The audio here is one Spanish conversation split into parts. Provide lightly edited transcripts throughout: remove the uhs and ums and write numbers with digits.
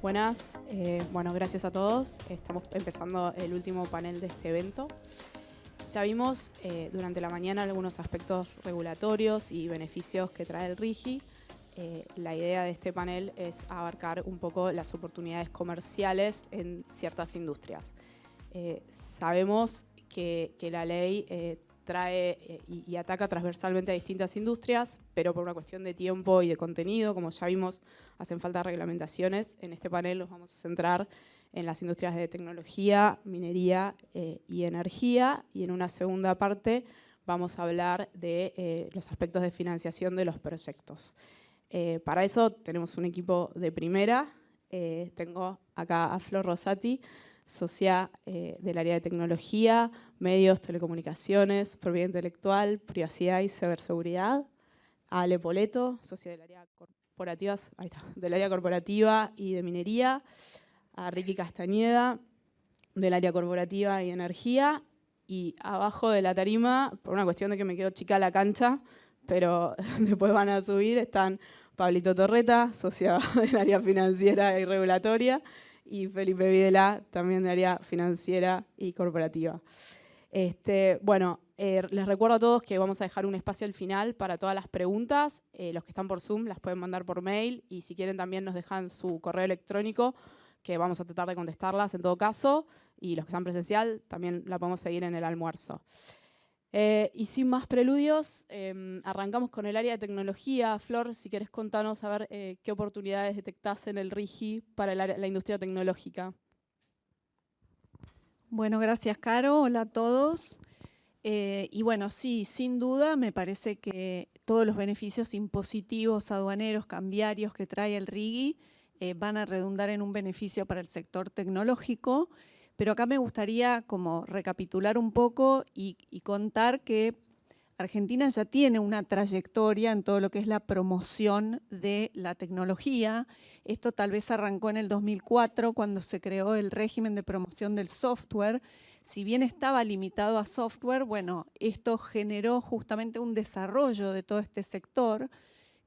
Buenas, bueno, gracias a todos. Estamos empezando el último panel de este evento. Ya vimos durante la mañana algunos aspectos regulatorios y beneficios que trae el RIGI. La idea de este panel es abarcar un poco las oportunidades comerciales en ciertas industrias. Sabemos que la ley trae y ataca transversalmente a distintas industrias, pero por una cuestión de tiempo y de contenido, como ya vimos, hacen falta reglamentaciones. En este panel nos vamos a centrar en las industrias de tecnología, minería y energía, y en una segunda parte vamos a hablar de los aspectos de financiación de los proyectos. Para eso tenemos un equipo de primera. Tengo acá a Flor Rosati, socia del área de tecnología, medios, telecomunicaciones, propiedad intelectual, privacidad y ciberseguridad. A Ale Poleto, socia del área del área corporativa y de minería. A Ricky Castañeda, del área corporativa y energía. Y abajo de la tarima, por una cuestión de que me quedo chica la cancha, pero después van a subir, están Pablito Torreta, socio del área financiera y regulatoria, y Felipe Videla, también del área financiera y corporativa. Les recuerdo a todos que vamos a dejar un espacio al final para todas las preguntas. Los que están por Zoom las pueden mandar por mail, y si quieren también nos dejan su correo electrónico, que vamos a tratar de contestarlas en todo caso, y los que están presencial también la podemos seguir en el almuerzo. Y sin más preludios, arrancamos con el área de tecnología. Flor, si querés contanos a ver qué oportunidades detectás en el RIGI para la industria tecnológica. Bueno, gracias, Caro. Hola a todos. Y bueno, sí, sin duda me parece que todos los beneficios impositivos, aduaneros, cambiarios que trae el RIGI van a redundar en un beneficio para el sector tecnológico. Pero acá me gustaría como recapitular un poco y contar que Argentina ya tiene una trayectoria en todo lo que es la promoción de la tecnología. Esto tal vez arrancó en el 2004 cuando se creó el régimen de promoción del software. Si bien estaba limitado a software, bueno, esto generó justamente un desarrollo de todo este sector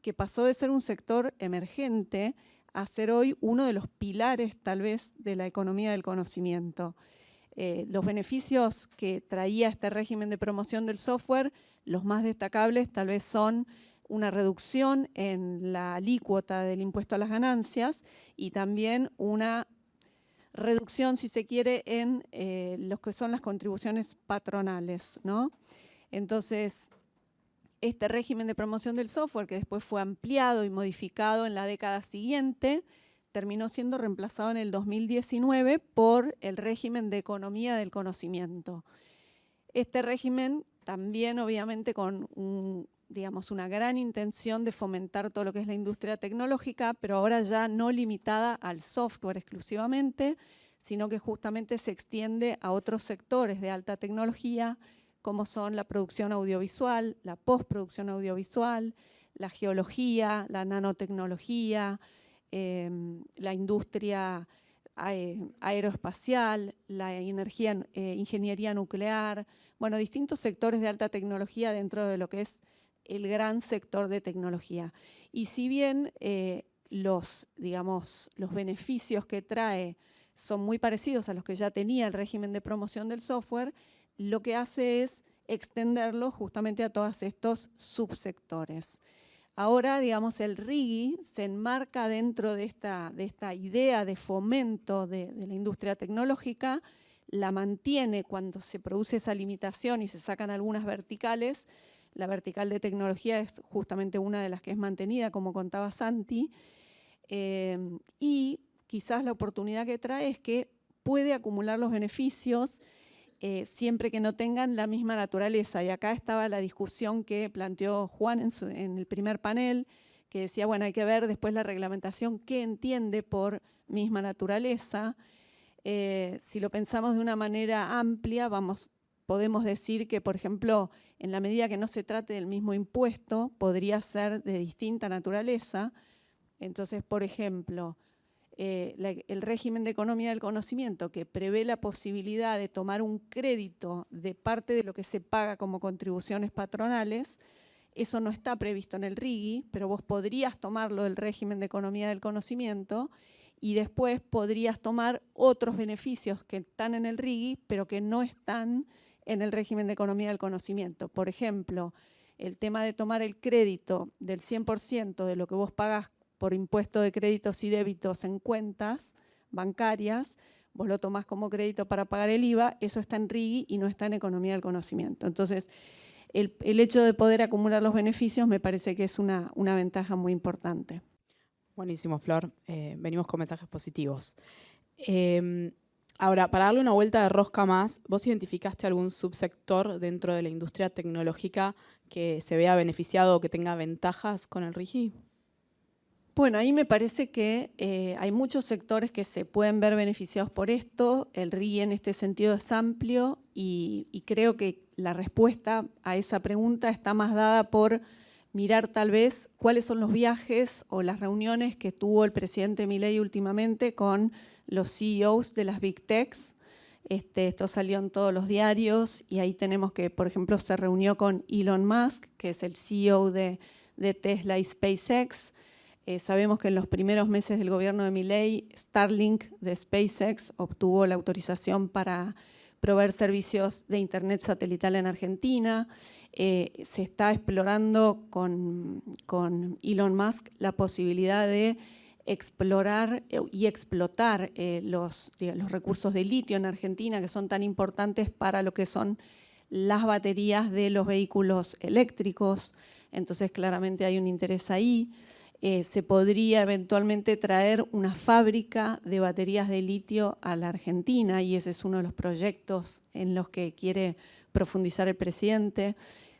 que pasó de ser un sector emergente a ser hoy uno de los pilares tal vez de la economía del conocimiento. Los beneficios que traía este régimen de promoción del software, los más destacables tal vez son una reducción en la alícuota del impuesto a las ganancias y también una reducción, si se quiere, en lo que son las contribuciones patronales, ¿no? Entonces, este régimen de promoción del software, que después fue ampliado y modificado en la década siguiente, terminó siendo reemplazado en el 2019 por el régimen de economía del conocimiento. Este régimen también, obviamente, con una gran intención de fomentar todo lo que es la industria tecnológica, pero ahora ya no limitada al software exclusivamente, sino que justamente se extiende a otros sectores de alta tecnología, como son la producción audiovisual, la postproducción audiovisual, la geología, la nanotecnología, la industria aeroespacial, la ingeniería nuclear, bueno, distintos sectores de alta tecnología dentro de lo que es el gran sector de tecnología. Y si bien los beneficios que trae son muy parecidos a los que ya tenía el régimen de promoción del software, lo que hace es extenderlo justamente a todos estos subsectores. Ahora, digamos, el RIGI se enmarca dentro de esta idea de fomento de la industria tecnológica, la mantiene cuando se produce esa limitación y se sacan algunas verticales. La vertical de tecnología es justamente una de las que es mantenida, como contaba Santi, y quizás la oportunidad que trae es que puede acumular los beneficios siempre que no tengan la misma naturaleza. Y acá estaba la discusión que planteó Juan en el primer panel, que decía, bueno, hay que ver después la reglamentación qué entiende por misma naturaleza. Si lo pensamos de una manera amplia, podemos decir que, por ejemplo, en la medida que no se trate del mismo impuesto, podría ser de distinta naturaleza. Entonces, por ejemplo, el régimen de economía del conocimiento que prevé la posibilidad de tomar un crédito de parte de lo que se paga como contribuciones patronales, eso no está previsto en el RIGI, pero vos podrías tomarlo del régimen de economía del conocimiento y después podrías tomar otros beneficios que están en el RIGI, pero que no están en el régimen de economía del conocimiento. Por ejemplo, el tema de tomar el crédito del 100% de lo que vos pagás por impuesto de créditos y débitos en cuentas bancarias, vos lo tomás como crédito para pagar el IVA, eso está en RIGI y no está en economía del conocimiento. Entonces, el hecho de poder acumular los beneficios me parece que es una ventaja muy importante. Buenísimo, Flor. Venimos con mensajes positivos. Ahora, para darle una vuelta de rosca más, ¿vos identificaste algún subsector dentro de la industria tecnológica que se vea beneficiado o que tenga ventajas con el RIGI? Bueno, ahí me parece que hay muchos sectores que se pueden ver beneficiados por esto. El RIGI en este sentido es amplio y creo que la respuesta a esa pregunta está más dada por mirar tal vez cuáles son los viajes o las reuniones que tuvo el presidente Milei últimamente con los CEOs de las Big Techs. Esto salió en todos los diarios y ahí tenemos que, por ejemplo, se reunió con Elon Musk, que es el CEO de Tesla y SpaceX. Sabemos que en los primeros meses del gobierno de Milei, Starlink de SpaceX obtuvo la autorización para proveer servicios de internet satelital en Argentina. Se está explorando con Elon Musk la posibilidad de explorar y explotar los recursos de litio en Argentina, que son tan importantes para lo que son las baterías de los vehículos eléctricos. Entonces, claramente hay un interés ahí. Se podría eventualmente traer una fábrica de baterías de litio a la Argentina y ese es uno de los proyectos en los que quiere profundizar el presidente.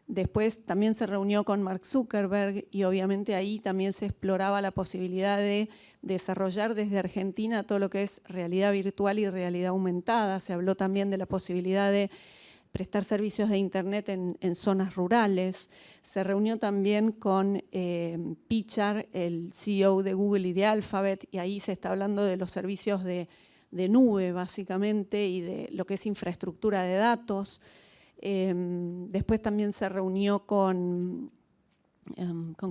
Después también se reunió con Mark Zuckerberg y obviamente ahí también se exploraba la posibilidad de desarrollar desde Argentina todo lo que es realidad virtual y realidad aumentada. Se habló también de la posibilidad de prestar servicios de internet en zonas rurales. Se reunió también con Pichar, el CEO de Google y de Alphabet, y ahí se está hablando de los servicios de nube, básicamente, y de lo que es infraestructura de datos. Después también se reunió ¿con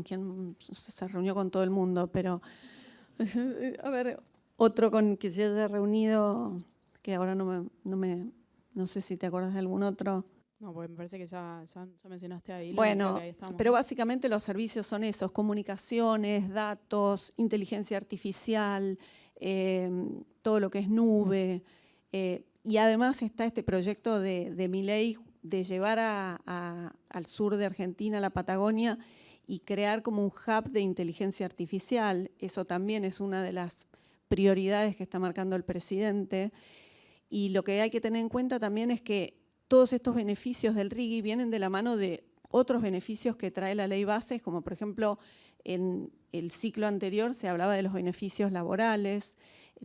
quién? Se reunió con todo el mundo, pero a ver, otro con que se haya reunido, que ahora no sé si te acuerdas de algún otro. No, porque me parece que ya mencionaste ahí. Bueno, ahí estamos, pero básicamente los servicios son esos: comunicaciones, datos, inteligencia artificial, todo lo que es nube. Y además está este proyecto de Milei de llevar al sur de Argentina, a la Patagonia, y crear como un hub de inteligencia artificial. Eso también es una de las prioridades que está marcando el presidente. Y lo que hay que tener en cuenta también es que todos estos beneficios del RIGI vienen de la mano de otros beneficios que trae la ley Bases, como por ejemplo en el ciclo anterior se hablaba de los beneficios laborales.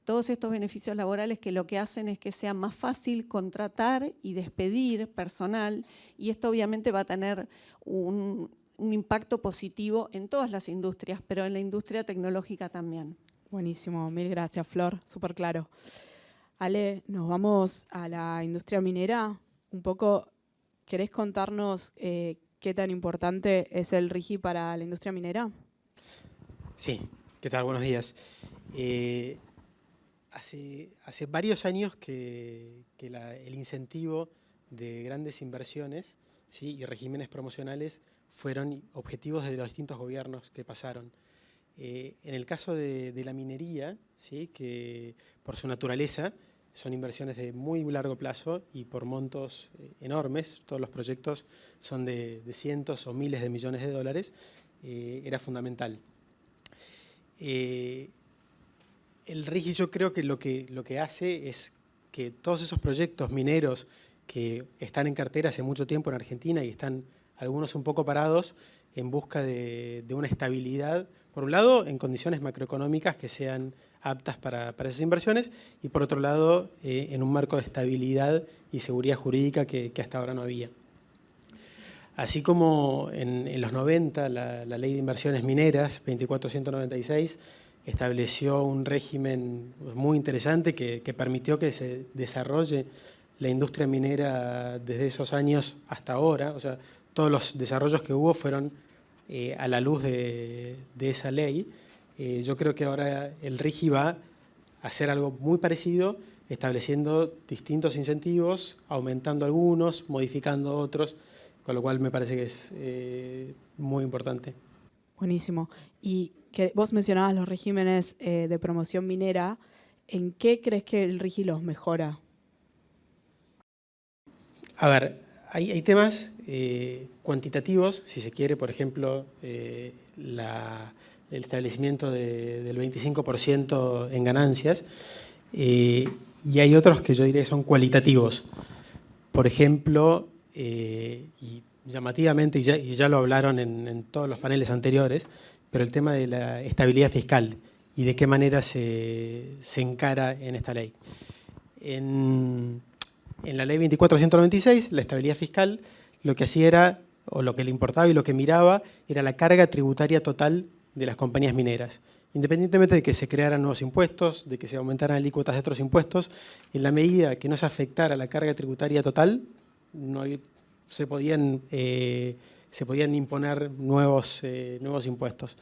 Todos estos beneficios laborales que lo que hacen es que sea más fácil contratar y despedir personal y esto obviamente va a tener un impacto positivo en todas las industrias, pero en la industria tecnológica también. Buenísimo, mil gracias, Flor, súper claro. Ale, nos vamos a la industria minera. Un poco, ¿querés contarnos qué tan importante es el RIGI para la industria minera? Sí, ¿qué tal? Buenos días. Hace varios años que el incentivo de grandes inversiones, ¿sí?, y regímenes promocionales fueron objetivos de los distintos gobiernos que pasaron. En el caso de la minería, ¿sí?, que por su naturaleza son inversiones de muy largo plazo y por montos enormes, todos los proyectos son de cientos o miles de millones de dólares, era fundamental. El RIGI yo creo que lo que hace es que todos esos proyectos mineros que están en cartera hace mucho tiempo en Argentina y están algunos un poco parados en busca de una estabilidad, por un lado, en condiciones macroeconómicas que sean aptas para esas inversiones y por otro lado, en un marco de estabilidad y seguridad jurídica que hasta ahora no había. Así como en los 90 la Ley de Inversiones Mineras, 24196, estableció un régimen muy interesante que permitió que se desarrolle la industria minera desde esos años hasta ahora. O sea, todos los desarrollos que hubo fueron a la luz de esa ley. Yo creo que ahora el RIGI va hacer algo muy parecido, estableciendo distintos incentivos, aumentando algunos, modificando otros, con lo cual me parece que es muy importante. Buenísimo. Y que vos mencionabas los regímenes de promoción minera. ¿En qué crees que el RIGI los mejora? A ver, hay temas cuantitativos, si se quiere, por ejemplo, el establecimiento del 25% en ganancias, y hay otros que yo diría que son cualitativos. Por ejemplo, y llamativamente, y ya lo hablaron en todos los paneles anteriores, pero el tema de la estabilidad fiscal y de qué manera se encara en esta ley. En la ley 24.196, la estabilidad fiscal, lo que hacía era, o lo que le importaba y lo que miraba, era la carga tributaria total de las compañías mineras. Independientemente de que se crearan nuevos impuestos, de que se aumentaran alícuotas de otros impuestos, en la medida que no se afectara la carga tributaria total, se podían imponer nuevos impuestos.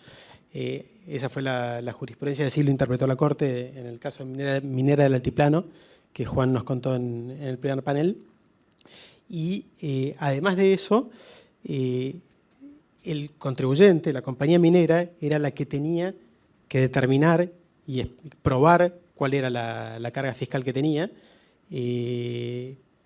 Esa fue la jurisprudencia, así lo interpretó la Corte en el caso de Minera del Altiplano, que Juan nos contó en el primer panel. Y además de eso, el contribuyente, la compañía minera, era la que tenía que determinar y probar cuál era la carga fiscal que tenía,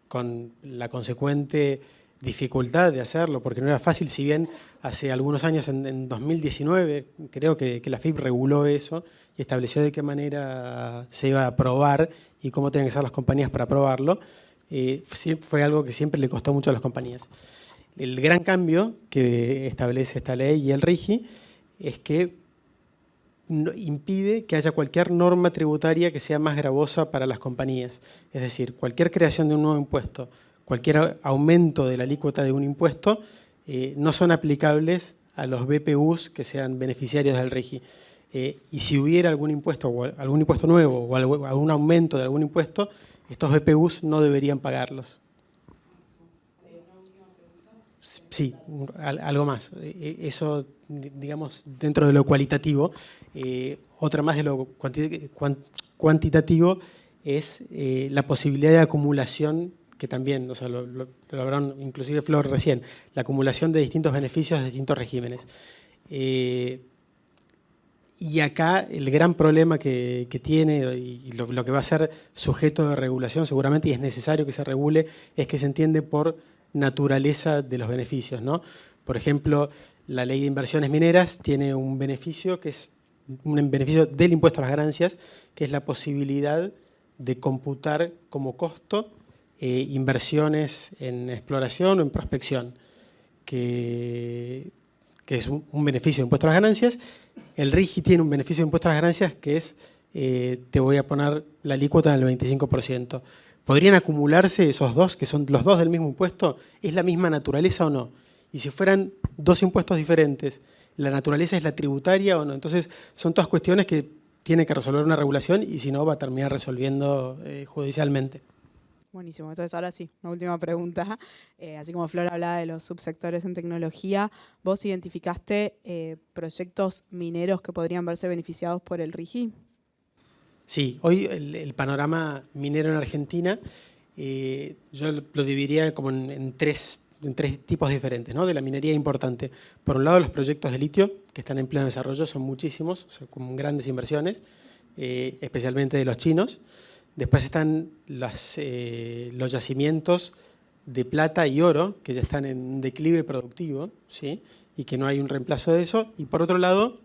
con la consecuente dificultad de hacerlo, porque no era fácil, si bien hace algunos años, en 2019, creo que la FIP reguló eso y estableció de qué manera se iba a probar y cómo tenían que ser las compañías para probarlo. Fue algo que siempre le costó mucho a las compañías. El gran cambio que establece esta ley y el RIGI es que impide que haya cualquier norma tributaria que sea más gravosa para las compañías. Es decir, cualquier creación de un nuevo impuesto, cualquier aumento de la alícuota de un impuesto, no son aplicables a los BPUs que sean beneficiarios del RIGI. Y si hubiera algún impuesto nuevo o algún aumento de algún impuesto, estos BPUs no deberían pagarlos. Sí, algo más. Eso, digamos, dentro de lo cualitativo. Otra más de lo cuantitativo es la posibilidad de acumulación, que también, o sea, lo hablaron inclusive Flor recién, la acumulación de distintos beneficios de distintos regímenes. Y acá el gran problema que tiene y lo que va a ser sujeto de regulación seguramente, y es necesario que se regule, es que se entiende por naturaleza de los beneficios, ¿no? Por ejemplo, la ley de inversiones mineras tiene un beneficio que es un beneficio del impuesto a las ganancias, que es la posibilidad de computar como costo inversiones en exploración o en prospección, que es un beneficio de impuesto a las ganancias. El RIGI tiene un beneficio de impuesto a las ganancias que es, te voy a poner la alícuota en el 25%. ¿Podrían acumularse esos dos, que son los dos del mismo impuesto? ¿Es la misma naturaleza o no? Y si fueran dos impuestos diferentes, ¿la naturaleza es la tributaria o no? Entonces, son todas cuestiones que tiene que resolver una regulación y si no, va a terminar resolviendo judicialmente. Buenísimo. Entonces, ahora sí, una última pregunta. Así como Flor hablaba de los subsectores en tecnología, ¿vos identificaste proyectos mineros que podrían verse beneficiados por el RIGI? Sí, hoy el panorama minero en Argentina, yo lo dividiría como en tres tipos diferentes, ¿no? De la minería importante. Por un lado, los proyectos de litio, que están en pleno desarrollo, son muchísimos, son con grandes inversiones, especialmente de los chinos. Después están los yacimientos de plata y oro, que ya están en declive productivo, ¿sí? Y que no hay un reemplazo de eso. Y por otro lado,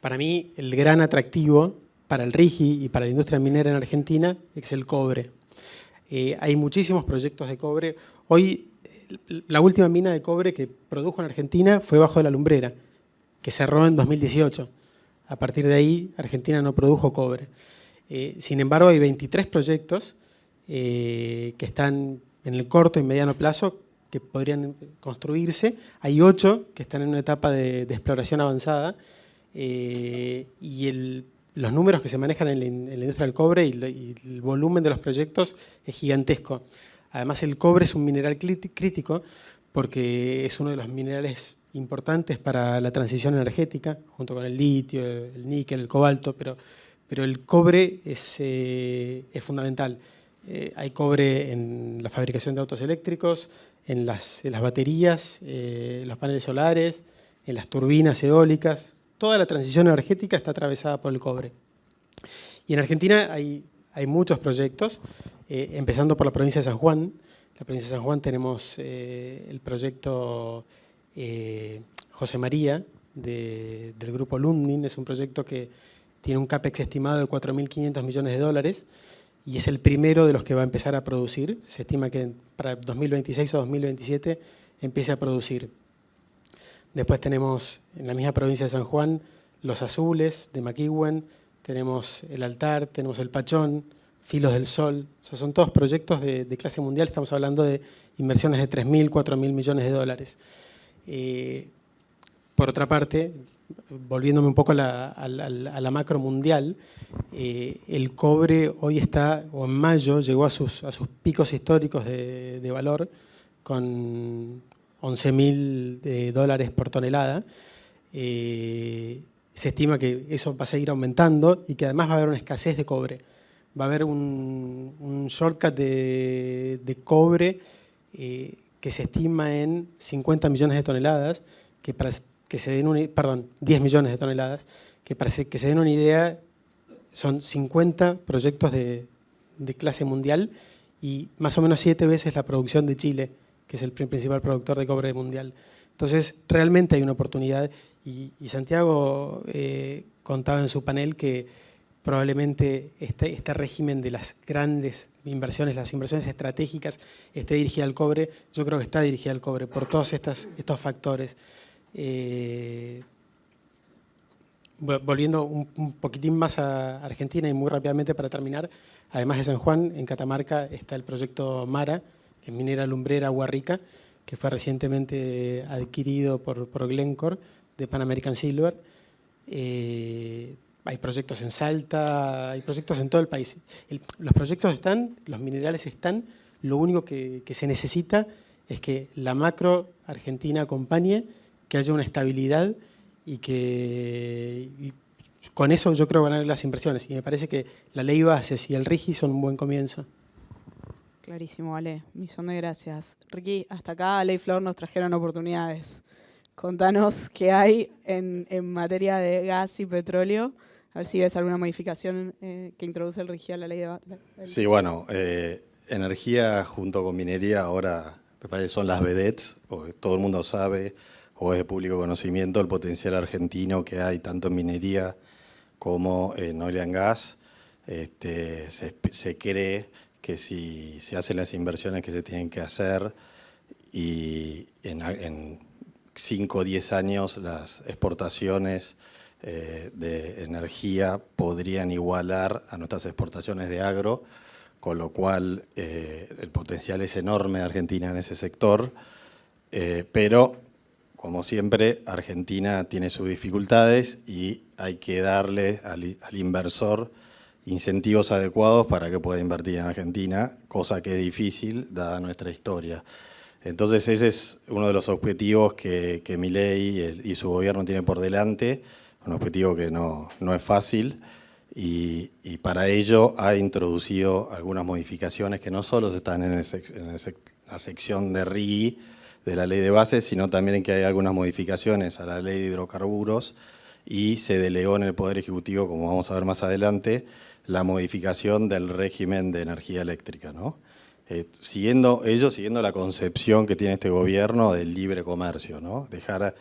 para mí, el gran atractivo para el RIGI y para la industria minera en Argentina es el cobre. Hay muchísimos proyectos de cobre. Hoy, la última mina de cobre que produjo en Argentina fue Bajo de la Lumbrera, que cerró en 2018. A partir de ahí, Argentina no produjo cobre. Sin embargo, hay 23 proyectos que están en el corto y mediano plazo que podrían construirse. Hay 8 que están en una etapa de exploración avanzada y los números que se manejan en la industria del cobre y el volumen de los proyectos es gigantesco. Además, el cobre es un mineral crítico porque es uno de los minerales importantes para la transición energética, junto con el litio, el níquel, el cobalto, pero pero el cobre es fundamental. Hay cobre en la fabricación de autos eléctricos, en las baterías, los paneles solares, en las turbinas eólicas. Toda la transición energética está atravesada por el cobre. Y en Argentina hay muchos proyectos, empezando por la provincia de San Juan. En la provincia de San Juan tenemos el proyecto José María del grupo Lundin. Es un proyecto que tiene un CAPEX estimado de 4.500 millones de dólares y es el primero de los que va a empezar a producir. Se estima que para 2026 o 2027 empiece a producir. Después tenemos en la misma provincia de San Juan Los Azules de McEwen, tenemos el Altar, tenemos el Pachón, Filos del Sol. O sea, son todos proyectos de clase mundial. Estamos hablando de inversiones de 3.000, 4.000 millones de dólares. Por otra parte, volviéndome un poco a la macro mundial, el cobre hoy está, o en mayo, llegó a sus picos históricos de valor con 11.000 dólares por tonelada. Se estima que eso va a seguir aumentando y que además va a haber una escasez de cobre. Va a haber un shortcut de cobre que se estima en 50 millones de toneladas, que se den 10 millones de toneladas, que para que se den una idea, son 50 proyectos de clase mundial y más o menos 7 veces la producción de Chile, que es el principal productor de cobre mundial. Entonces, realmente hay una oportunidad y Santiago contaba en su panel que probablemente este régimen de las grandes inversiones, las inversiones estratégicas, esté dirigida al cobre. Yo creo que está dirigida al cobre por todos estos factores. Volviendo un poquitín más a Argentina y muy rápidamente para terminar, además de San Juan, en Catamarca está el proyecto MARA, que es minera lumbrera Agua Rica, que fue recientemente adquirido por Glencore de Pan American Silver. Hay proyectos en Salta, hay proyectos en todo el país. Los proyectos están, los minerales están, lo único que se necesita es que la macro argentina acompañe, que haya una estabilidad y con eso yo creo que van a haber las inversiones. Y me parece que la ley bases y el RIGI son un buen comienzo. Clarísimo, Ale. Millón de gracias. Ricky, hasta acá Ale y Flor nos trajeron oportunidades. Contanos qué hay en materia de gas y petróleo. A ver si ves alguna modificación que introduce el RIGI a la ley de... Sí, bueno, energía junto con minería ahora me parece son las vedettes, porque todo el mundo sabe, o es de público conocimiento, el potencial argentino que hay tanto en minería como en oil and gas. Se cree que si se hacen las inversiones que se tienen que hacer y en 5 o 10 años las exportaciones de energía podrían igualar a nuestras exportaciones de agro, con lo cual el potencial es enorme de Argentina en ese sector, pero como siempre Argentina tiene sus dificultades y hay que darle al inversor incentivos adecuados para que pueda invertir en Argentina, cosa que es difícil dada nuestra historia. Entonces ese es uno de los objetivos que Milei y su gobierno tienen por delante, un objetivo que no es fácil y para ello ha introducido algunas modificaciones que no solo están en la sección de RIGI de la ley de bases, sino también en que hay algunas modificaciones a la ley de hidrocarburos y se delegó en el Poder Ejecutivo, como vamos a ver más adelante, la modificación del régimen de energía eléctrica, ¿no? Siguiendo la concepción que tiene este gobierno del libre comercio, ¿no? Dejar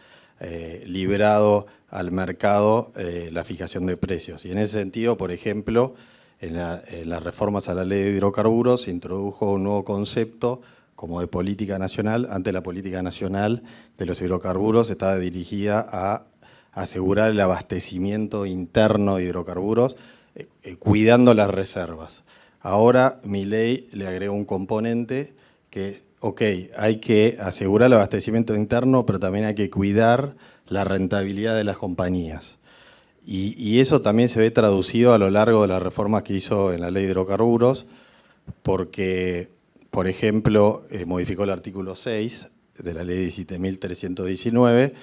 liberado al mercado la fijación de precios. Y en ese sentido, por ejemplo, en las reformas a la ley de hidrocarburos se introdujo un nuevo concepto como de política nacional. Antes la política nacional de los hidrocarburos estaba dirigida a asegurar el abastecimiento interno de hidrocarburos, cuidando las reservas. Ahora Milei le agregó un componente que, hay que asegurar el abastecimiento interno, pero también hay que cuidar la rentabilidad de las compañías. Y eso también se ve traducido a lo largo de las reformas que hizo en la ley de hidrocarburos, porque, por ejemplo, modificó el artículo 6 de la ley 17.319,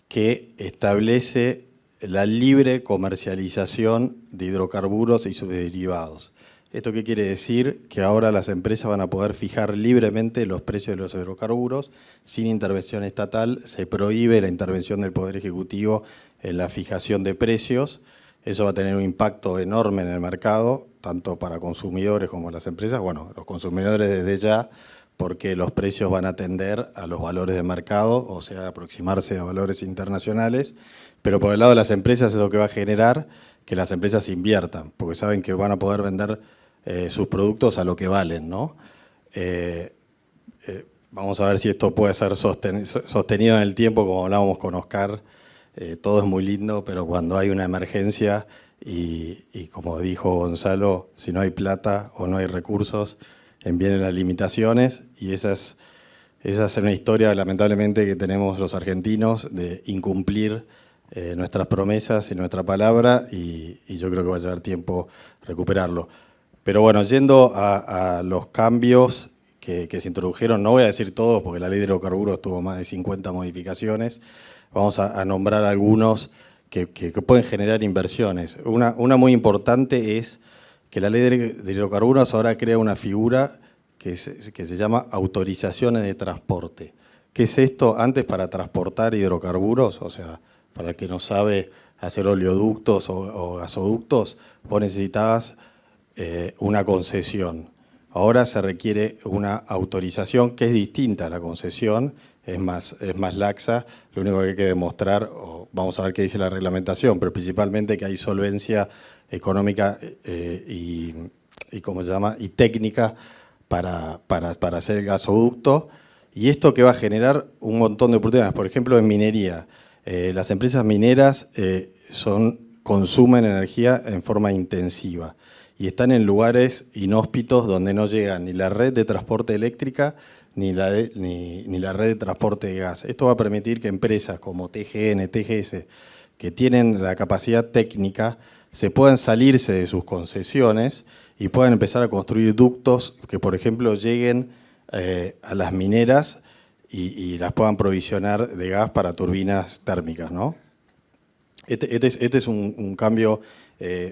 que establece la libre comercialización de hidrocarburos y sus derivados. ¿Esto qué quiere decir? Que ahora las empresas van a poder fijar libremente los precios de los hidrocarburos sin intervención estatal. Se prohíbe la intervención del Poder Ejecutivo en la fijación de precios. Eso va a tener un impacto enorme en el mercado, tanto para consumidores como las empresas. Bueno, los consumidores desde ya, porque los precios van a tender a los valores de mercado, o sea, aproximarse a valores internacionales. Pero por el lado de las empresas, eso que va a generar que las empresas inviertan, porque saben que van a poder vender sus productos a lo que valen, ¿no? Vamos a ver si esto puede ser sostenido en el tiempo, como hablábamos con Oscar. Todo es muy lindo, pero cuando hay una emergencia y como dijo Gonzalo, si no hay plata o no hay recursos, vienen las limitaciones, y esa es una historia lamentablemente que tenemos los argentinos de incumplir nuestras promesas y nuestra palabra, y yo creo que va a llevar tiempo recuperarlo. Pero bueno, yendo a los cambios que se introdujeron, no voy a decir todos porque la ley de hidrocarburos tuvo más de 50 modificaciones, vamos a nombrar algunos que pueden generar inversiones. Una muy importante es que la ley de hidrocarburos ahora crea una figura que se llama autorizaciones de transporte. ¿Qué es esto? Antes, para transportar hidrocarburos, o sea, para el que no sabe hacer oleoductos o gasoductos, vos necesitabas una concesión. Ahora se requiere una autorización que es distinta a la concesión, es más laxa. Lo único que hay que demostrar, vamos a ver qué dice la reglamentación, pero principalmente que hay solvencia económica y ¿cómo se llama? Y técnica para hacer el gasoducto. Y esto que va a generar un montón de oportunidades. Por ejemplo, en minería. Las empresas mineras consumen energía en forma intensiva y están en lugares inhóspitos donde no llega ni la red de transporte eléctrica ni la red de transporte de gas. Esto va a permitir que empresas como TGN, TGS, que tienen la capacidad técnica, se puedan salirse de sus concesiones y puedan empezar a construir ductos que, por ejemplo, lleguen a las mineras y las puedan provisionar de gas para turbinas térmicas, ¿no? Este es un cambio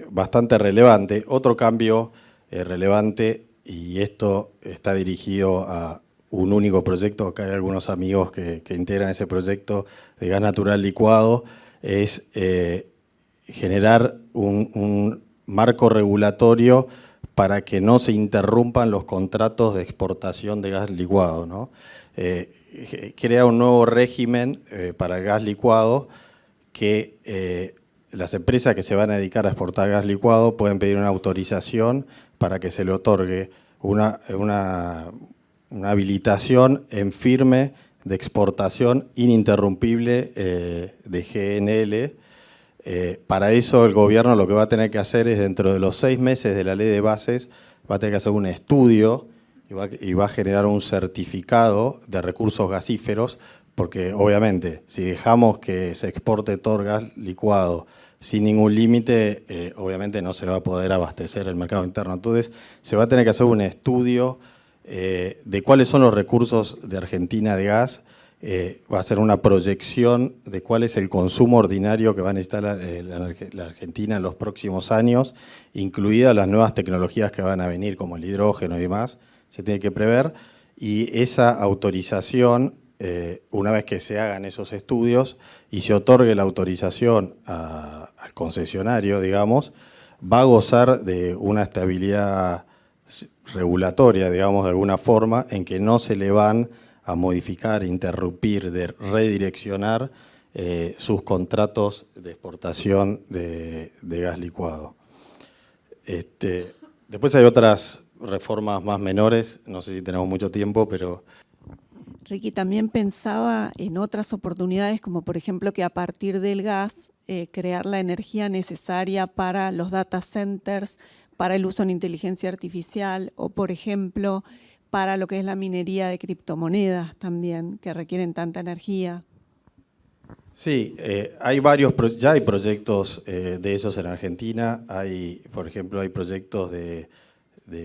bastante relevante. Otro cambio relevante, y esto está dirigido a un único proyecto, acá hay algunos amigos que integran ese proyecto de gas natural licuado, es generar un marco regulatorio para que no se interrumpan los contratos de exportación de gas licuado, ¿no? Crea un nuevo régimen para el gas licuado que las empresas que se van a dedicar a exportar gas licuado pueden pedir una autorización para que se le otorgue una habilitación en firme de exportación ininterrumpible de GNL. Para eso el gobierno lo que va a tener que hacer es, dentro de los 6 meses de la ley de bases, va a tener que hacer un estudio y va a generar un certificado de recursos gasíferos, porque obviamente si dejamos que se exporte todo el gas licuado sin ningún límite, obviamente no se va a poder abastecer el mercado interno. Entonces se va a tener que hacer un estudio de cuáles son los recursos de Argentina de gas, va a ser una proyección de cuál es el consumo ordinario que va a necesitar la Argentina en los próximos años, incluidas las nuevas tecnologías que van a venir, como el hidrógeno y demás, se tiene que prever, y esa autorización, una vez que se hagan esos estudios y se otorgue la autorización al concesionario, digamos, va a gozar de una estabilidad regulatoria, digamos, de alguna forma, en que no se le van a modificar, interrumpir, de redireccionar sus contratos de exportación de gas licuado. Después hay otras reformas más menores, no sé si tenemos mucho tiempo, pero... Ricky, también pensaba en otras oportunidades, como por ejemplo que a partir del gas, crear la energía necesaria para los data centers, para el uso en inteligencia artificial, o por ejemplo, para lo que es la minería de criptomonedas también, que requieren tanta energía. Sí, ya hay proyectos de esos en Argentina. Por ejemplo, hay proyectos de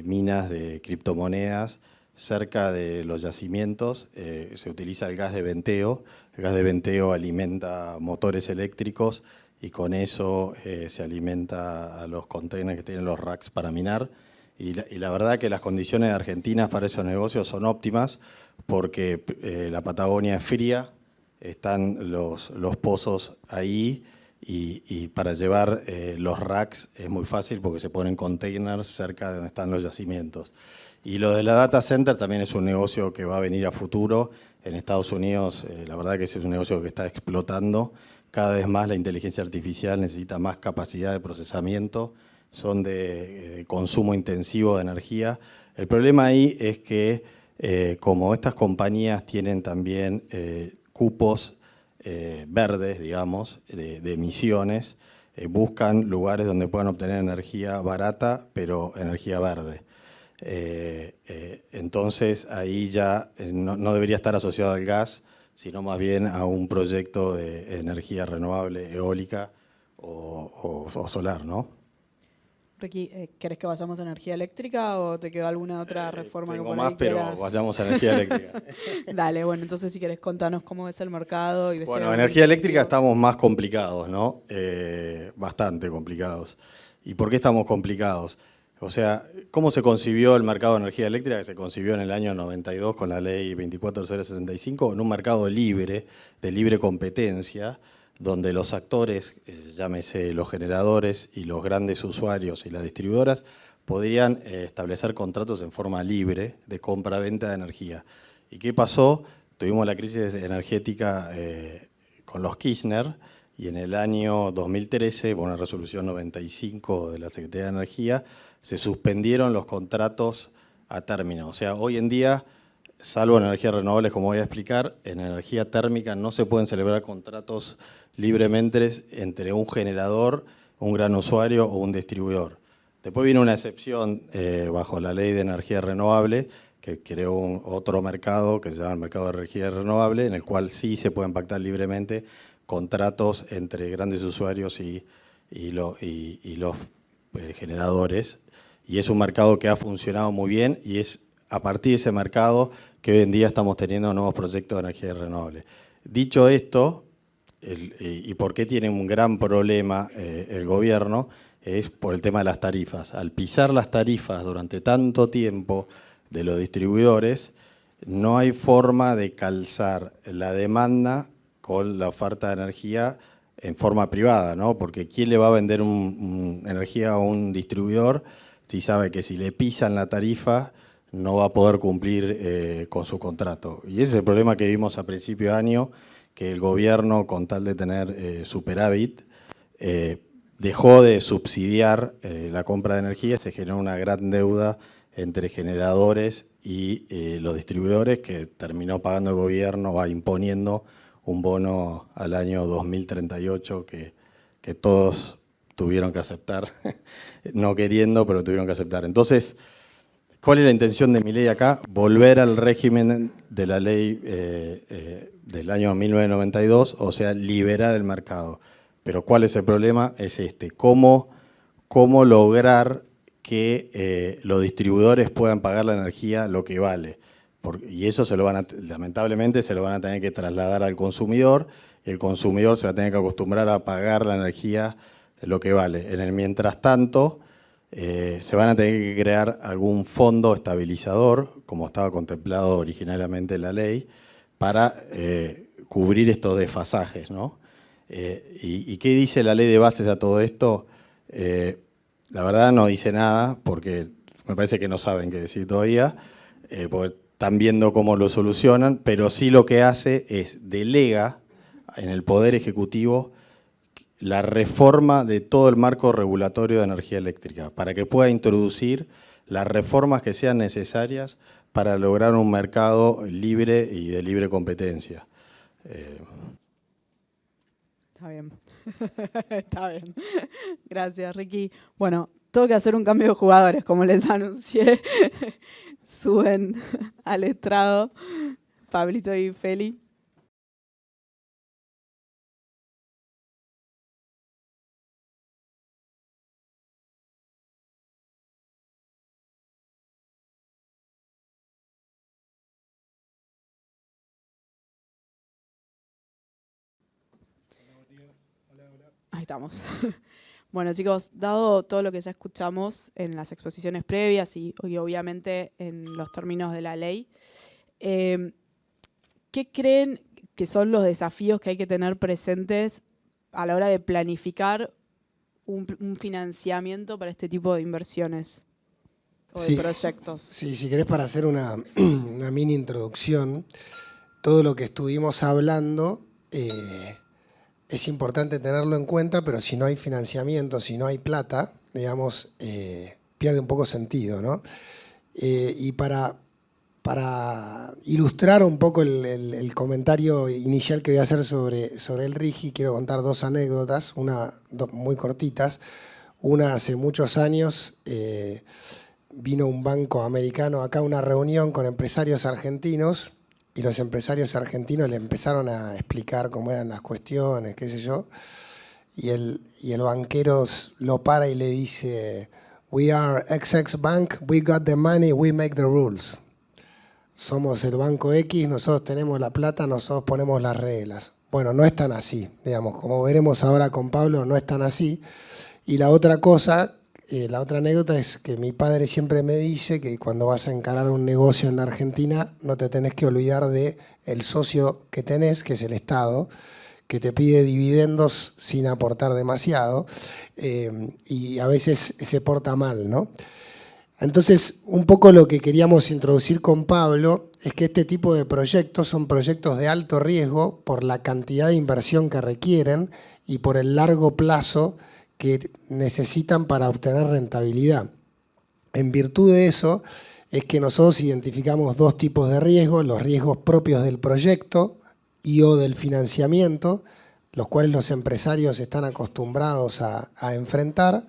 minas de criptomonedas cerca de los yacimientos. Se utiliza el gas de venteo. El gas de venteo alimenta motores eléctricos y con eso se alimenta a los containers que tienen los racks para minar. Y la verdad que las condiciones de Argentina para esos negocios son óptimas porque la Patagonia es fría, están los pozos ahí y para llevar los racks es muy fácil porque se ponen containers cerca de donde están los yacimientos. Y lo de la data center también es un negocio que va a venir a futuro. En Estados Unidos, la verdad que ese es un negocio que está explotando. Cada vez más la inteligencia artificial necesita más capacidad de procesamiento, son de consumo intensivo de energía. El problema ahí es que como estas compañías tienen también cupos verdes, digamos, de emisiones, buscan lugares donde puedan obtener energía barata, pero energía verde. Entonces ahí ya no debería estar asociado al gas, sino más bien a un proyecto de energía renovable, eólica o solar, ¿no? Ricky, ¿querés que vayamos a energía eléctrica o te quedó alguna otra reforma que Tengo por más, ahí pero quieras? vayamos a energía eléctrica. Dale, bueno, entonces si querés contanos cómo ves el mercado y ves si hay Bueno, algún energía eléctrica incentivo. estamos más complicados, ¿no? Bastante complicados. ¿Y por qué estamos complicados? O sea, ¿cómo se concibió el mercado de energía eléctrica? Que se concibió en el año 92 con la ley 24065, en un mercado libre, de libre competencia, donde los actores, llámese los generadores y los grandes usuarios y las distribuidoras, podrían establecer contratos en forma libre de compra-venta de energía. ¿Y qué pasó? Tuvimos la crisis energética con los Kirchner y en el año 2013, por una resolución 95 de la Secretaría de Energía, se suspendieron los contratos a término. O sea, hoy en día, salvo en energías renovables, como voy a explicar, en energía térmica no se pueden celebrar contratos libremente entre un generador, un gran usuario o un distribuidor. Después viene una excepción bajo la ley de energía renovable, que creó otro mercado que se llama el mercado de energía renovable, en el cual sí se pueden pactar libremente contratos entre grandes usuarios y los generadores. Y es un mercado que ha funcionado muy bien y es a partir de ese mercado que hoy en día estamos teniendo nuevos proyectos de energía renovable. Dicho esto, y por qué tiene un gran problema el gobierno, es por el tema de las tarifas. Al pisar las tarifas durante tanto tiempo de los distribuidores, no hay forma de calzar la demanda con la oferta de energía en forma privada, ¿no? Porque ¿quién le va a vender energía a un distribuidor si sabe que si le pisan la tarifa no va a poder cumplir con su contrato? Y ese es el problema que vimos a principio de año, que el gobierno, con tal de tener superávit, dejó de subsidiar la compra de energía, se generó una gran deuda entre generadores y los distribuidores que terminó pagando el gobierno, va imponiendo un bono al año 2038 que todos tuvieron que aceptar, no queriendo, pero tuvieron que aceptar. Entonces, ¿cuál es la intención de mi ley acá? Volver al régimen de la ley del año 1992, o sea, liberar el mercado. Pero ¿cuál es el problema? Es este, ¿cómo lograr que los distribuidores puedan pagar la energía lo que vale? Y eso lamentablemente se lo van a tener que trasladar al consumidor, y el consumidor se va a tener que acostumbrar a pagar la energía lo que vale. En el mientras tanto, se van a tener que crear algún fondo estabilizador, como estaba contemplado originalmente en la ley, para cubrir estos desfasajes, ¿no? ¿Y qué dice la ley de bases a todo esto? La verdad no dice nada, porque me parece que no saben qué decir todavía, porque están viendo cómo lo solucionan, pero sí lo que hace es delega en el Poder Ejecutivo la reforma de todo el marco regulatorio de energía eléctrica, para que pueda introducir las reformas que sean necesarias para lograr un mercado libre y de libre competencia. Está bien. Está bien. Gracias, Ricky. Bueno, tengo que hacer un cambio de jugadores, como les anuncié. Suben al estrado Pablito y Feli. Ahí estamos. Bueno, chicos, dado todo lo que ya escuchamos en las exposiciones previas y obviamente en los términos de la ley, ¿qué creen que son los desafíos que hay que tener presentes a la hora de planificar un financiamiento para este tipo de inversiones o de proyectos? Sí, si querés, para hacer una mini introducción, todo lo que estuvimos hablando es importante tenerlo en cuenta, pero si no hay financiamiento, si no hay plata, digamos, pierde un poco sentido, ¿no? Y para ilustrar un poco el comentario inicial que voy a hacer sobre el RIGI, quiero contar dos anécdotas, dos muy cortitas. Una, hace muchos años, vino un banco americano acá a una reunión con empresarios argentinos, y los empresarios argentinos le empezaron a explicar cómo eran las cuestiones, qué sé yo, y el banquero lo para y le dice: "We are XX Bank, we got the money, we make the rules". Somos el banco X, nosotros tenemos la plata, nosotros ponemos las reglas. Bueno, no es tan así, digamos, como veremos ahora con Pablo, no es tan así. Y la otra cosa, la otra anécdota es que mi padre siempre me dice que cuando vas a encarar un negocio en la Argentina no te tenés que olvidar de el socio que tenés, que es el Estado, que te pide dividendos sin aportar demasiado, y a veces se porta mal, ¿no? Entonces, un poco lo que queríamos introducir con Pablo es que este tipo de proyectos son proyectos de alto riesgo por la cantidad de inversión que requieren y por el largo plazo que necesitan para obtener rentabilidad. En virtud de eso es que nosotros identificamos dos tipos de riesgos: los riesgos propios del proyecto y o del financiamiento, los cuales los empresarios están acostumbrados a enfrentar,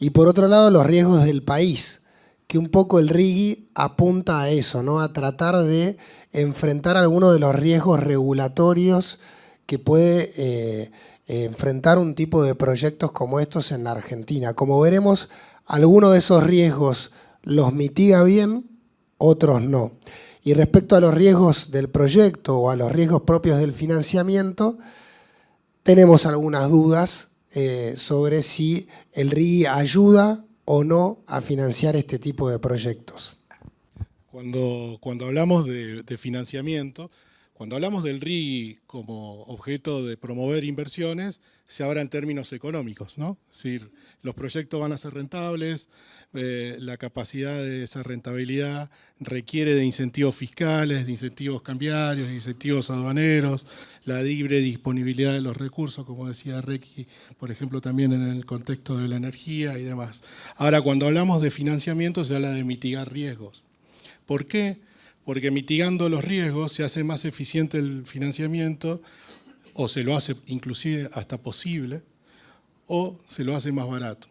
y por otro lado los riesgos del país, que un poco el RIGI apunta a eso, ¿no? A tratar de enfrentar algunos de los riesgos regulatorios que puede enfrentar un tipo de proyectos como estos en la Argentina. Como veremos, algunos de esos riesgos los mitiga bien, otros no. Y respecto a los riesgos del proyecto o a los riesgos propios del financiamiento, tenemos algunas dudas sobre si el RIGI ayuda o no a financiar este tipo de proyectos. Cuando hablamos de financiamiento, cuando hablamos del RIGI como objeto de promover inversiones, se habla en términos económicos, ¿no? Es decir, los proyectos van a ser rentables, la capacidad de esa rentabilidad requiere de incentivos fiscales, de incentivos cambiarios, de incentivos aduaneros, la libre disponibilidad de los recursos, como decía Requi, por ejemplo, también en el contexto de la energía y demás. Ahora, cuando hablamos de financiamiento, se habla de mitigar riesgos. ¿Por qué? Porque mitigando los riesgos se hace más eficiente el financiamiento, o se lo hace inclusive hasta posible, o se lo hace más barato.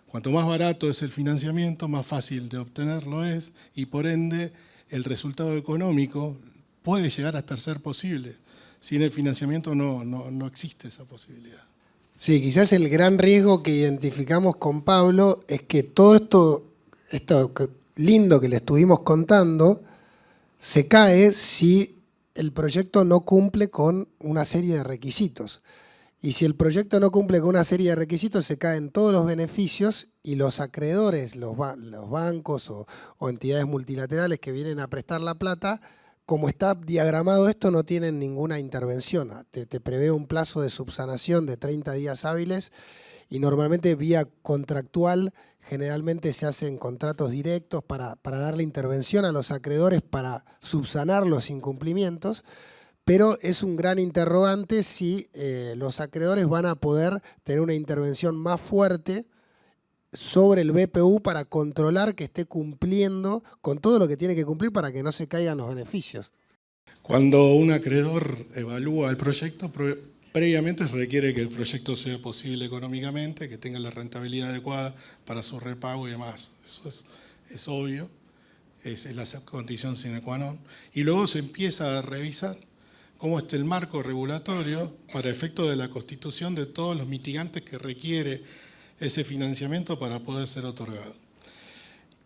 Cuanto más barato es el financiamiento, más fácil de obtenerlo es, y por ende el resultado económico puede llegar hasta ser posible. Sin el financiamiento no existe esa posibilidad. Sí, quizás el gran riesgo que identificamos con Pablo es que todo esto lindo que le estuvimos contando se cae si el proyecto no cumple con una serie de requisitos. Y si el proyecto no cumple con una serie de requisitos, se caen todos los beneficios y los acreedores, los bancos o entidades multilaterales que vienen a prestar la plata, como está diagramado esto, no tienen ninguna intervención. Te prevé un plazo de subsanación de 30 días hábiles y normalmente vía contractual, generalmente se hacen contratos directos para darle intervención a los acreedores para subsanar los incumplimientos, pero es un gran interrogante si los acreedores van a poder tener una intervención más fuerte sobre el BPU para controlar que esté cumpliendo con todo lo que tiene que cumplir para que no se caigan los beneficios. Cuando un acreedor evalúa el proyecto, previamente se requiere que el proyecto sea posible económicamente, que tenga la rentabilidad adecuada para su repago y demás. Eso es obvio, es la condición sine qua non. Y luego se empieza a revisar cómo está el marco regulatorio para efecto de la constitución de todos los mitigantes que requiere ese financiamiento para poder ser otorgado.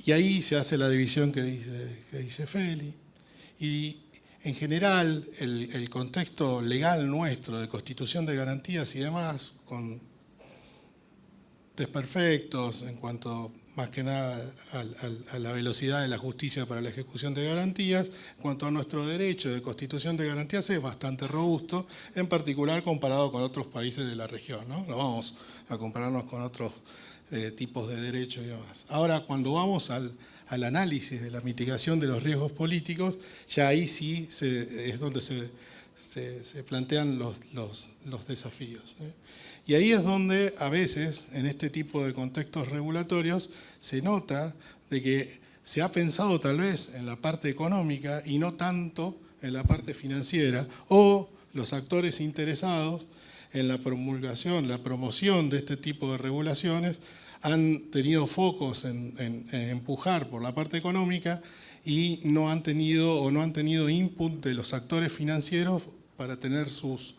Y ahí se hace la división que dice Feli. Y en general, el contexto legal nuestro de constitución de garantías y demás, con desperfectos en cuanto más que nada a la velocidad de la justicia para la ejecución de garantías. En cuanto a nuestro derecho de constitución de garantías es bastante robusto, en particular comparado con otros países de la región, ¿no? No vamos a compararnos con otros tipos de derechos y demás. Ahora, cuando vamos al análisis de la mitigación de los riesgos políticos, ya ahí sí es donde se plantean los desafíos, ¿eh? Y ahí es donde a veces, en este tipo de contextos regulatorios, se nota de que se ha pensado tal vez en la parte económica y no tanto en la parte financiera, o los actores interesados en la promulgación, la promoción de este tipo de regulaciones han tenido focos en empujar por la parte económica y no han tenido input de los actores financieros para tener sus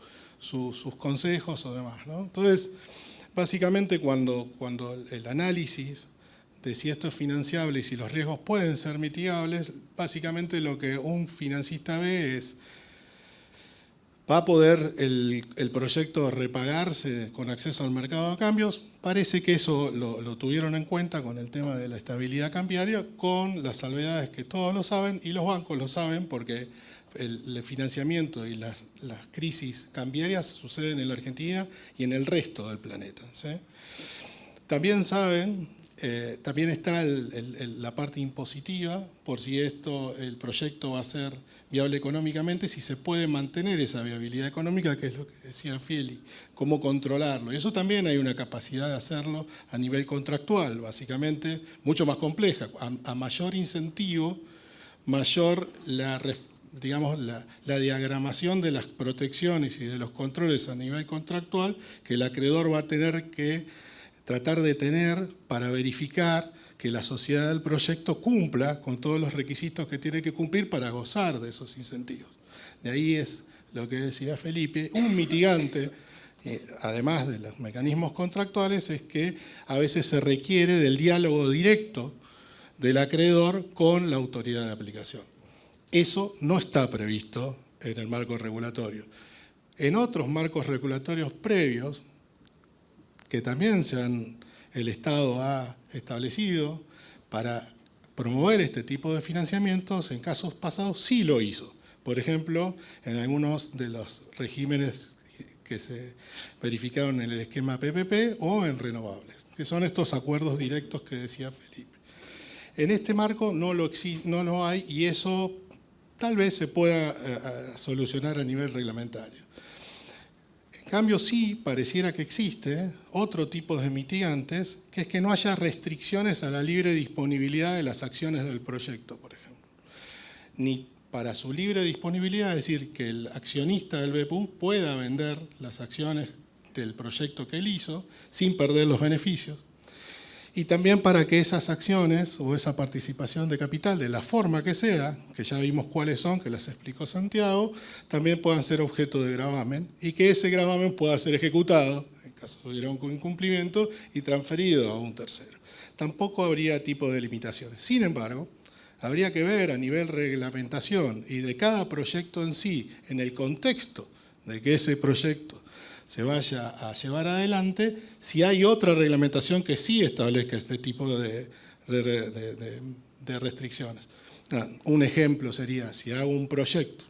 consejos o demás, ¿no? Entonces, básicamente cuando el análisis de si esto es financiable y si los riesgos pueden ser mitigables, básicamente lo que un financista ve es, ¿va a poder el proyecto repagarse con acceso al mercado de cambios? Parece que eso lo tuvieron en cuenta con el tema de la estabilidad cambiaria, con las salvedades que todos lo saben y los bancos lo saben porque el financiamiento y las crisis cambiarias suceden en la Argentina y en el resto del planeta, ¿sí? También saben, también está la parte impositiva, por si el proyecto va a ser viable económicamente, si se puede mantener esa viabilidad económica, que es lo que decía Fieli, cómo controlarlo. Y eso también hay una capacidad de hacerlo a nivel contractual, básicamente, mucho más compleja. A mayor incentivo, mayor la diagramación de las protecciones y de los controles a nivel contractual que el acreedor va a tener que tratar de tener para verificar que la sociedad del proyecto cumpla con todos los requisitos que tiene que cumplir para gozar de esos incentivos. De ahí es lo que decía Felipe, un mitigante, además de los mecanismos contractuales, es que a veces se requiere del diálogo directo del acreedor con la autoridad de aplicación. Eso no está previsto en el marco regulatorio. En otros marcos regulatorios previos, que también el Estado ha establecido para promover este tipo de financiamientos, en casos pasados sí lo hizo. Por ejemplo, en algunos de los regímenes que se verificaron en el esquema PPP o en renovables, que son estos acuerdos directos que decía Felipe. En este marco no lo hay y eso tal vez se pueda solucionar a nivel reglamentario. En cambio, sí pareciera que existe otro tipo de mitigantes, que es que no haya restricciones a la libre disponibilidad de las acciones del proyecto, por ejemplo. Ni para su libre disponibilidad, es decir, que el accionista del BPU pueda vender las acciones del proyecto que él hizo sin perder los beneficios. Y también para que esas acciones o esa participación de capital, de la forma que sea, que ya vimos cuáles son, que las explicó Santiago, también puedan ser objeto de gravamen y que ese gravamen pueda ser ejecutado, en caso de un incumplimiento, y transferido a un tercero. Tampoco habría tipo de limitaciones. Sin embargo, habría que ver a nivel reglamentación y de cada proyecto en sí, en el contexto de que ese proyecto se vaya a llevar adelante, si hay otra reglamentación que sí establezca este tipo de restricciones. Un ejemplo sería, si hago un proyecto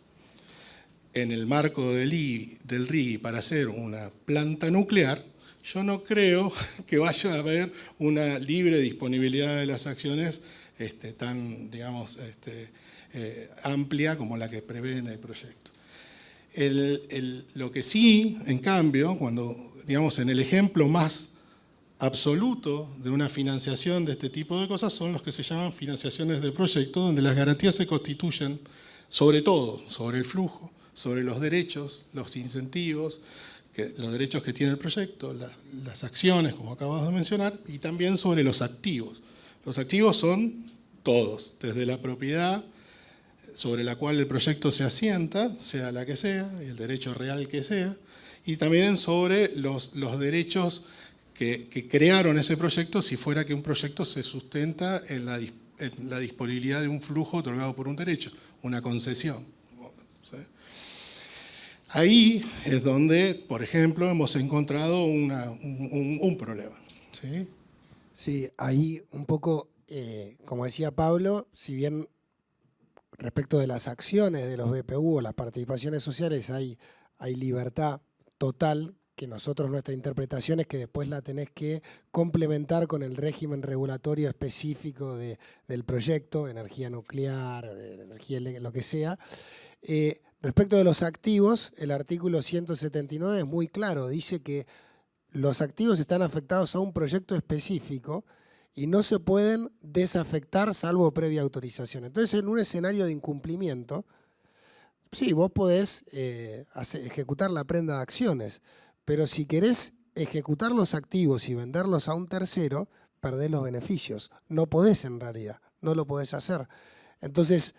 en el marco del RIGI para hacer una planta nuclear, yo no creo que vaya a haber una libre disponibilidad de las acciones tan, digamos, amplia como la que prevé en el proyecto. Lo que sí, en cambio, cuando, digamos, en el ejemplo más absoluto de una financiación de este tipo de cosas son los que se llaman financiaciones de proyecto, donde las garantías se constituyen sobre todo, sobre el flujo, sobre los derechos, los incentivos, los derechos que tiene el proyecto, las acciones, como acabamos de mencionar, y también sobre los activos. Los activos son todos, desde la propiedad sobre la cual el proyecto se asienta, sea la que sea, y el derecho real que sea, y también sobre los derechos que crearon ese proyecto, si fuera que un proyecto se sustenta en la disponibilidad de un flujo otorgado por un derecho, una concesión. ¿Sí? Ahí es donde, por ejemplo, hemos encontrado un problema. ¿Sí? ¿sí? Sí, ahí un poco, como decía Pablo, si bien respecto de las acciones de los BPU o las participaciones sociales hay libertad total, que nosotros nuestra interpretación es que después la tenés que complementar con el régimen regulatorio específico del proyecto, energía nuclear, energía lo que sea. Respecto de los activos, el artículo 179 es muy claro, dice que los activos están afectados a un proyecto específico y no se pueden desafectar salvo previa autorización. Entonces, en un escenario de incumplimiento, sí, vos podés ejecutar la prenda de acciones, pero si querés ejecutar los activos y venderlos a un tercero, perdés los beneficios. No podés en realidad, no lo podés hacer. Entonces,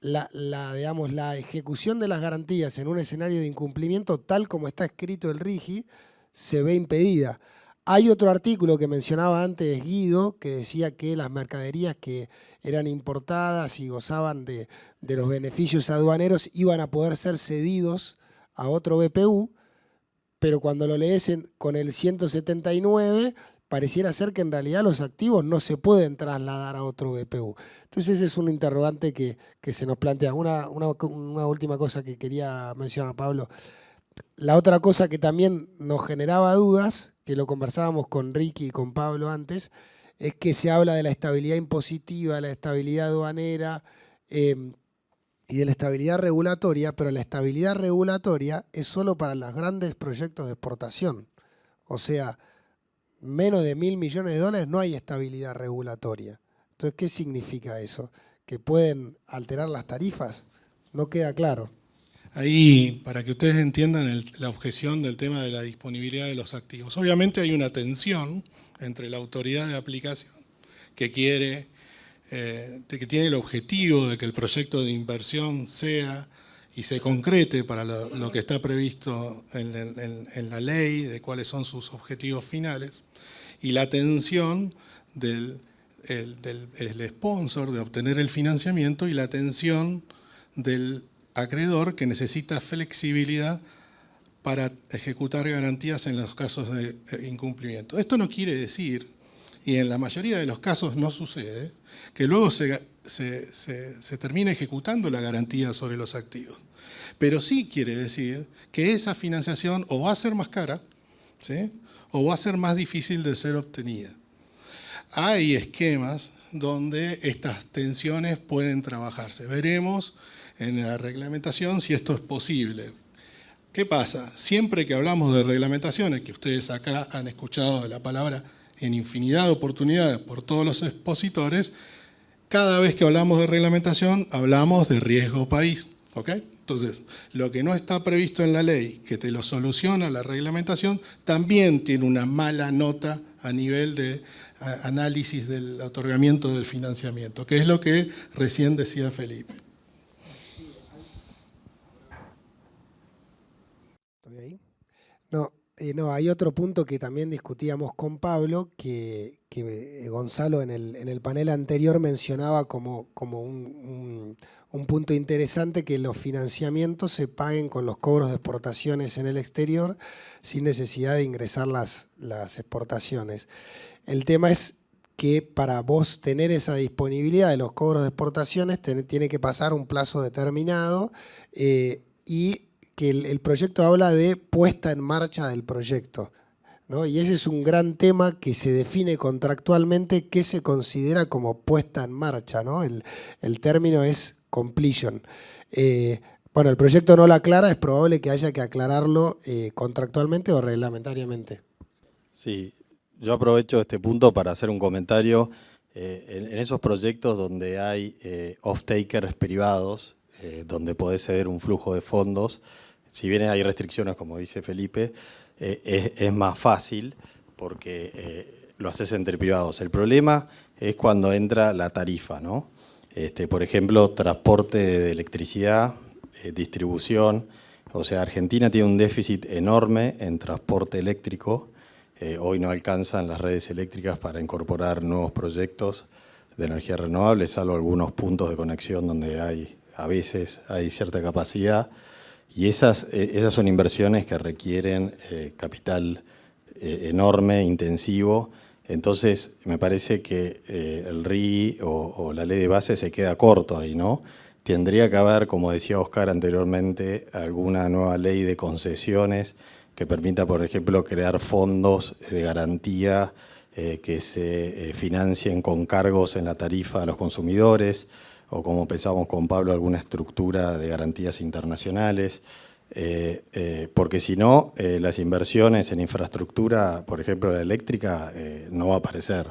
digamos, la ejecución de las garantías en un escenario de incumplimiento, tal como está escrito el RIGI, se ve impedida. Hay otro artículo que mencionaba antes Guido, que decía que las mercaderías que eran importadas y gozaban de los beneficios aduaneros iban a poder ser cedidos a otro BPU, pero cuando lo lees con el 179, pareciera ser que en realidad los activos no se pueden trasladar a otro BPU. Entonces ese es un interrogante que se nos plantea. Una última cosa que quería mencionar, Pablo. La otra cosa que también nos generaba dudas, que lo conversábamos con Ricky y con Pablo antes, es que se habla de la estabilidad impositiva, la estabilidad aduanera y de la estabilidad regulatoria, pero la estabilidad regulatoria es solo para los grandes proyectos de exportación. O sea, menos de $1.000 millones no hay estabilidad regulatoria. Entonces, ¿qué significa eso? ¿Que pueden alterar las tarifas? No queda claro. Ahí, para que ustedes entiendan la objeción del tema de la disponibilidad de los activos. Obviamente hay una tensión entre la autoridad de aplicación que quiere, que tiene el objetivo de que el proyecto de inversión sea y se concrete para lo que está previsto en la ley, de cuáles son sus objetivos finales, y la tensión del sponsor de obtener el financiamiento y la tensión del acreedor que necesita flexibilidad para ejecutar garantías en los casos de incumplimiento. Esto no quiere decir, y en la mayoría de los casos no sucede, que luego se termine ejecutando la garantía sobre los activos. Pero sí quiere decir que esa financiación o va a ser más cara, ¿sí?, o va a ser más difícil de ser obtenida. Hay esquemas donde estas tensiones pueden trabajarse. Veremos en la reglamentación si esto es posible. ¿Qué pasa? Siempre que hablamos de reglamentaciones, que ustedes acá han escuchado la palabra en infinidad de oportunidades por todos los expositores, cada vez que hablamos de reglamentación hablamos de riesgo país, ¿ok? Entonces, lo que no está previsto en la ley, que te lo soluciona la reglamentación, también tiene una mala nota a nivel de análisis del otorgamiento del financiamiento, que es lo que recién decía Felipe. No, hay otro punto que también discutíamos con Pablo, que Gonzalo en el panel anterior mencionaba como un punto interesante, que los financiamientos se paguen con los cobros de exportaciones en el exterior sin necesidad de ingresar las exportaciones. El tema es que para vos tener esa disponibilidad de los cobros de exportaciones tiene que pasar un plazo determinado y que el proyecto habla de puesta en marcha del proyecto, ¿no? Y ese es un gran tema que se define contractualmente qué se considera como puesta en marcha, ¿no? El término es completion. Bueno, el proyecto no lo aclara, es probable que haya que aclararlo contractualmente o reglamentariamente. Sí, yo aprovecho este punto para hacer un comentario. En esos proyectos donde hay off-takers privados, donde podés ceder un flujo de fondos, si bien hay restricciones, como dice Felipe, es más fácil porque lo haces entre privados. El problema es cuando entra la tarifa, ¿no? Por ejemplo, transporte de electricidad, distribución. O sea, Argentina tiene un déficit enorme en transporte eléctrico. Hoy no alcanzan las redes eléctricas para incorporar nuevos proyectos de energía renovable, salvo algunos puntos de conexión donde a veces hay cierta capacidad. Y esas son inversiones que requieren capital enorme, intensivo. Entonces, me parece que el RIGI o la ley de base se queda corto ahí, ¿no? Tendría que haber, como decía Oscar anteriormente, alguna nueva ley de concesiones que permita, por ejemplo, crear fondos de garantía que se financien con cargos en la tarifa a los consumidores, o como pensábamos con Pablo, alguna estructura de garantías internacionales. Porque si no, las inversiones en infraestructura, por ejemplo la eléctrica, no va a aparecer.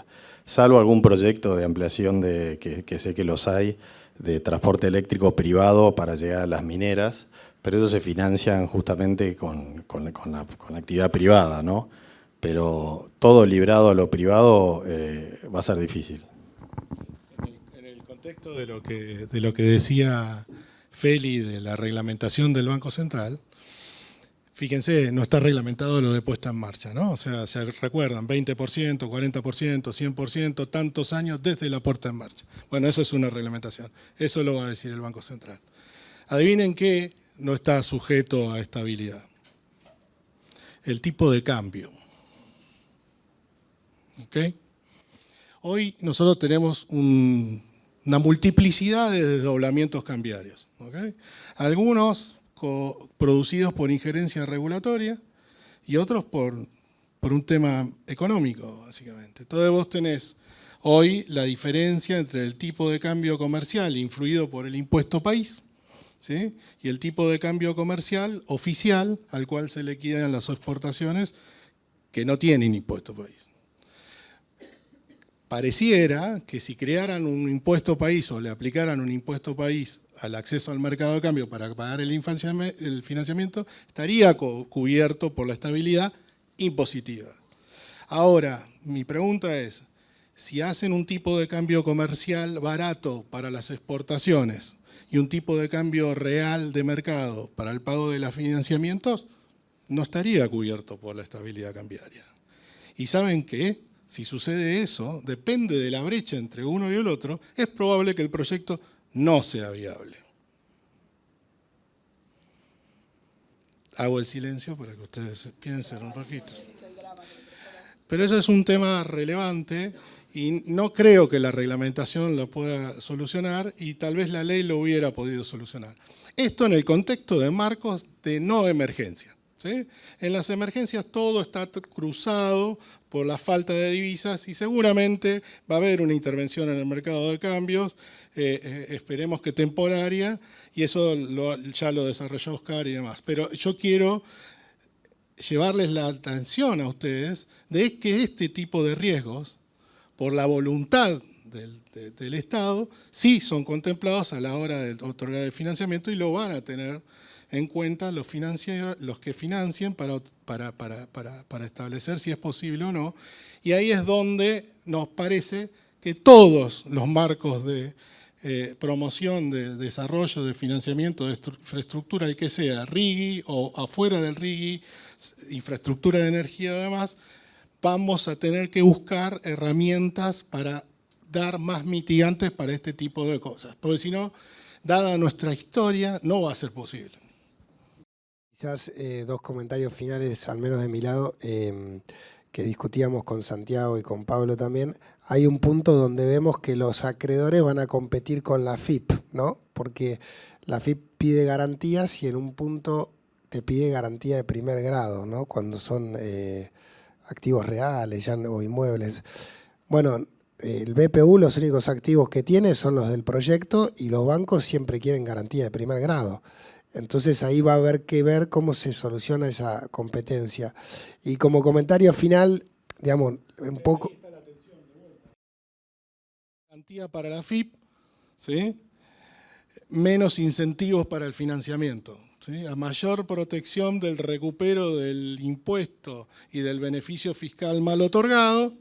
Salvo algún proyecto de ampliación, que sé que los hay, de transporte eléctrico privado para llegar a las mineras, pero eso se financian justamente con la actividad privada, ¿no? Pero todo librado a lo privado va a ser difícil. En el contexto de lo que decía Feli de la reglamentación del Banco Central, fíjense, no está reglamentado lo de puesta en marcha, ¿no? O sea, se recuerdan, 20%, 40%, 100%, tantos años desde la puesta en marcha. Bueno, eso es una reglamentación, eso lo va a decir el Banco Central. Adivinen qué no está sujeto a estabilidad. El tipo de cambio. ¿Ok? Hoy nosotros tenemos una multiplicidad de desdoblamientos cambiarios. ¿Okay? Algunos producidos por injerencia regulatoria y otros por un tema económico, básicamente. Entonces vos tenés hoy la diferencia entre el tipo de cambio comercial influido por el impuesto país, ¿sí? Y el tipo de cambio comercial oficial al cual se liquidan las exportaciones que no tienen impuesto país. Pareciera que si crearan un impuesto país o le aplicaran un impuesto país al acceso al mercado de cambio para pagar el financiamiento, estaría cubierto por la estabilidad impositiva. Ahora, mi pregunta es, si hacen un tipo de cambio comercial barato para las exportaciones y un tipo de cambio real de mercado para el pago de los financiamientos, no estaría cubierto por la estabilidad cambiaria. ¿Y saben qué? Si sucede eso, depende de la brecha entre uno y el otro, es probable que el proyecto no sea viable. Hago el silencio para que ustedes piensen un poquito. Pero eso es un tema relevante y no creo que la reglamentación lo pueda solucionar y tal vez la ley lo hubiera podido solucionar. Esto en el contexto de marcos de no emergencia. ¿Sí? En las emergencias todo está cruzado por la falta de divisas y seguramente va a haber una intervención en el mercado de cambios, esperemos que temporaria, y eso ya lo desarrolló Oscar y demás. Pero yo quiero llevarles la atención a ustedes de que este tipo de riesgos, por la voluntad del Estado, sí son contemplados a la hora de otorgar el financiamiento y lo van a tener en cuenta los que financian para establecer si es posible o no. Y ahí es donde nos parece que todos los marcos de promoción, de desarrollo, de financiamiento, de infraestructura, el que sea, RIGI o afuera del RIGI, infraestructura de energía además, vamos a tener que buscar herramientas para dar más mitigantes para este tipo de cosas. Porque si no, dada nuestra historia, no va a ser posible. Quizás dos comentarios finales, al menos de mi lado, que discutíamos con Santiago y con Pablo también. Hay un punto donde vemos que los acreedores van a competir con la AFIP, ¿no? Porque la AFIP pide garantías y en un punto te pide garantía de primer grado, ¿no? Cuando son activos reales o inmuebles. Bueno, el BPU los únicos activos que tiene son los del proyecto y los bancos siempre quieren garantía de primer grado. Entonces ahí va a haber que ver cómo se soluciona esa competencia. Y como comentario final, digamos, un poco... Garantía para la FIP, ¿sí? Menos incentivos para el financiamiento, ¿sí? A mayor protección del recupero del impuesto y del beneficio fiscal mal otorgado,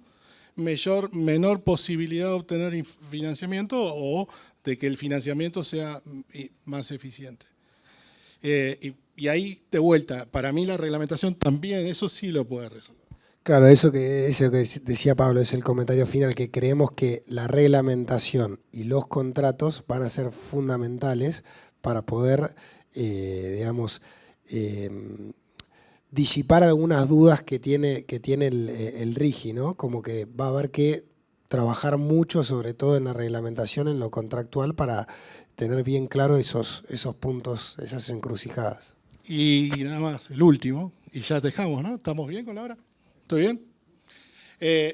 menor posibilidad de obtener financiamiento o de que el financiamiento sea más eficiente. Y ahí, de vuelta, para mí la reglamentación también, eso sí lo puede resolver. Claro, eso que decía Pablo es el comentario final, que creemos que la reglamentación y los contratos van a ser fundamentales para poder, digamos, disipar algunas dudas que tiene el RIGI, ¿no? Como que va a haber que trabajar mucho, sobre todo en la reglamentación, en lo contractual, para tener bien claro esos puntos, esas encrucijadas. Y nada más, el último, y ya te dejamos, ¿no? ¿Estamos bien con la hora? ¿Estoy bien?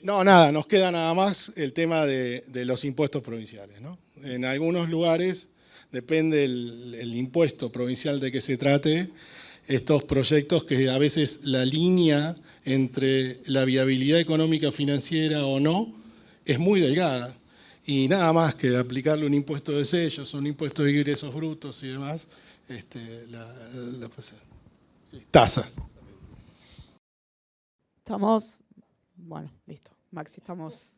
No, nada, nos queda nada más el tema de los impuestos provinciales, ¿no? En algunos lugares, depende el impuesto provincial de que se trate, estos proyectos que a veces la línea entre la viabilidad económica financiera o no es muy delgada. Y nada más que aplicarle un impuesto de sellos, un impuesto de ingresos brutos y demás, tasas. Estamos, bueno, listo. Maxi, estamos...